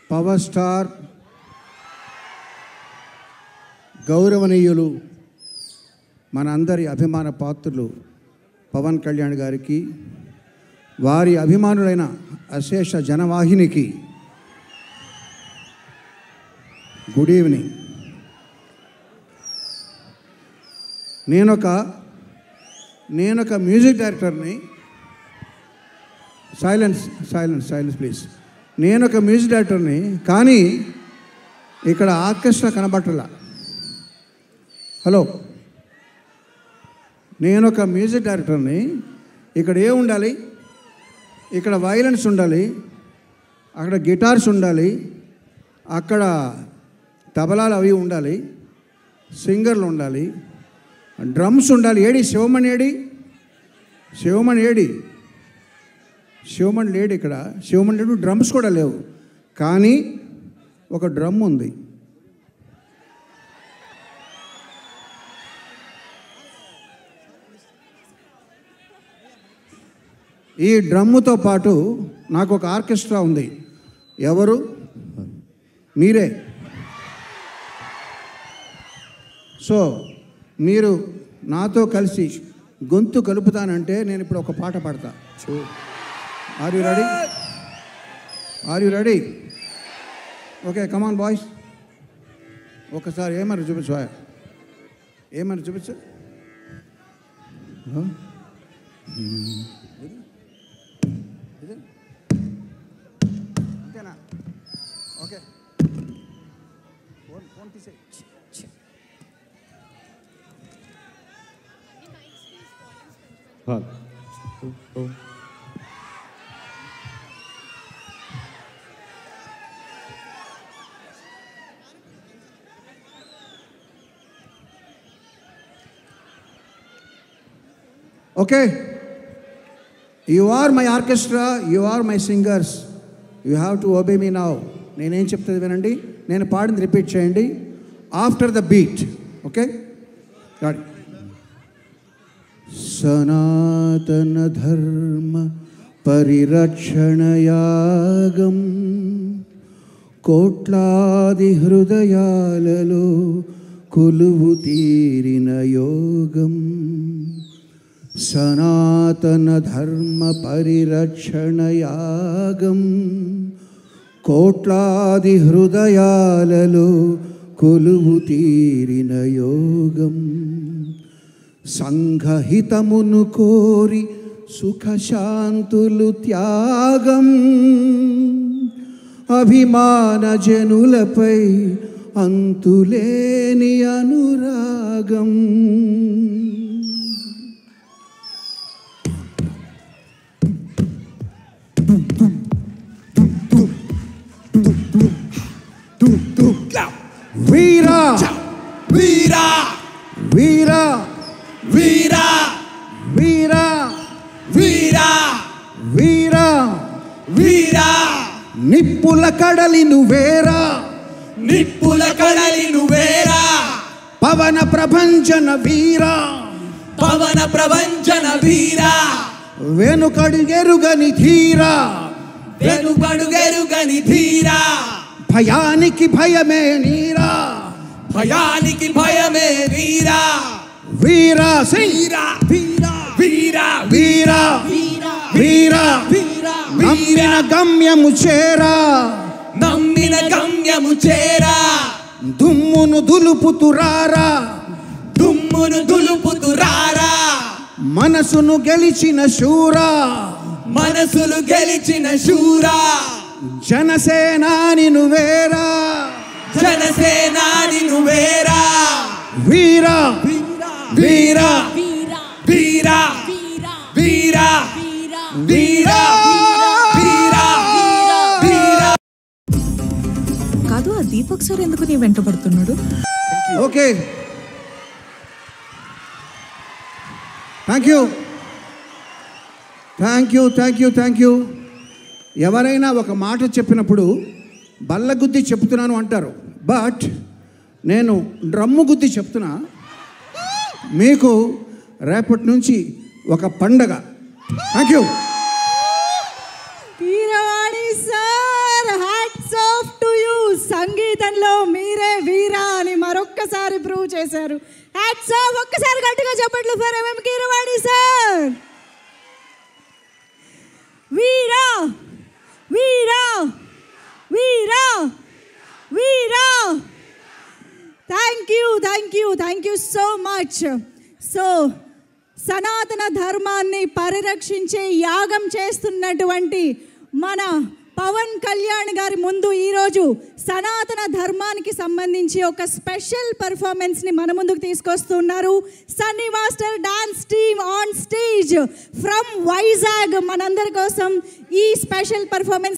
Power star గౌరవనీయులు మనందరి అభిమాన పాత్రులు పవన్ కళ్యాణ్ గారికి, వారి అభిమానులైన అశేష జనవాహినికి గుడ్ ఈవినింగ్. నేనొక మ్యూజిక్ డైరెక్టర్ని. Silence please. నేనొక మ్యూజిక్ డైరెక్టర్ని, కానీ ఇక్కడ ఆర్కెస్ట్రా కనబట్టలా. హలో, నేనొక మ్యూజిక్ డైరెక్టర్ని. ఇక్కడ ఏం ఉండాలి? ఇక్కడ వైలెన్స్ ఉండాలి, అక్కడ గిటార్స్ ఉండాలి, అక్కడ తబలాలు అవి ఉండాలి, సింగర్లు ఉండాలి, డ్రమ్స్ ఉండాలి. ఏడి శివమణి? శివమణి లేడు ఇక్కడ. శివమణి లేడు, డ్రమ్స్ కూడా లేవు. కానీ ఒక డ్రమ్ ఉంది. ఈ డ్రమ్ముతో పాటు నాకు ఒక ఆర్కెస్ట్రా ఉంది. ఎవరు? మీరే. సో మీరు నాతో కలిసి గొంతు కలుపుతానంటే నేను ఇప్పుడు ఒక పాట పాడతా. Are you ready? Okay, come on boys. ఒకసారి ఏమని చూపించు, అంతేనా? ఓకే, ఫోన్ తీసే. Okay, you are my orchestra, you are my singers, you have to obey me now. నేనేం చెప్తుంది వినండి, నేను పాడింది రిపీట్ చేయండి ఆఫ్టర్ ద బీట్. ఓకే, సనాతన ధర్మ పరిరక్షణ యాగం కోట్లాది హృదయాలలో కొలువు తీరిన యోగం. సనాతన ధర్మ పరిరక్షణ యాగం కోట్లాది హృదయాలలో కొలువు తీరిన యోగం. సంఘహితమును కోరి సుఖశాంతులు త్యాగం. అభిమాన జనులపై అంతులేని అనురాగం. వీరా వీరా వీరా వీరా వీరా వీరా వీరా వీరా నిప్పుల కడలి నువ్వేరా, నిప్పుల కడలి నువ్వేరా. పవన ప్రభంజన వీరా, పవన ప్రభంజన వీరా. వెనుకడుగెరుగని ధీరా, వెనుకడుగెరుగని ధీరా. భయానికి భయమే నీరా, భయానికి భయమే వీరా. వీరా సింగ్ వీరా వీరా వీరా వీరా. నమ్మిన గమ్యము చేరా, నమ్మిన గమ్యము చేరా. దుమ్మును దులుపుతురారా, దుమ్మును దులుపుతురారా. మనసును గెలిచిన శూరా, మనసులు గెలిచిన శూరా. జనసేనాని నువ్వేరా, జనసేనాని నువ్వేరా. వీరా వీరా వీరా వీరా వీరా వీరా వీరా. కాదు, ఆ దీపక్ సార్ ఎందుకు నీ వెంట పడుతున్నాడు? Okay, thank you. ఎవరైనా ఒక మాట చెప్పినప్పుడు బల్లగుద్ది చెప్తున్నాను అంటారు, బట్ నేను డ్రమ్ము గుద్ది చెప్తున్నా. మీకు రేపటి నుంచి ఒక పండగ. Thank you. Keeravani sir, hats off to సంగీతంలో మీరే వీరా అని మరొక్కసారి ప్రూవ్ చేశారు. Hats off. ఒక్కసారి గట్టిగా చెప్పట్లు ఫర్ ఎంఎం కీరవాణి సార్. వీరా వీరా వీరా వీరా. Thank you so much. So సనాతన ధర్మాన్ని పరిరక్షించే యాగం చేస్తున్నటువంటి మన పవన్ కళ్యాణ్ గారి ముందు ఈరోజు సనాతన ధర్మానికి సంబంధించి ఒక స్పెషల్ పర్ఫార్మెన్స్ని మన ముందుకు తీసుకొస్తున్నారు. Sunny master dance team on stage from Vizag మనందరి కోసం ఈ స్పెషల్ పర్ఫార్మెన్స్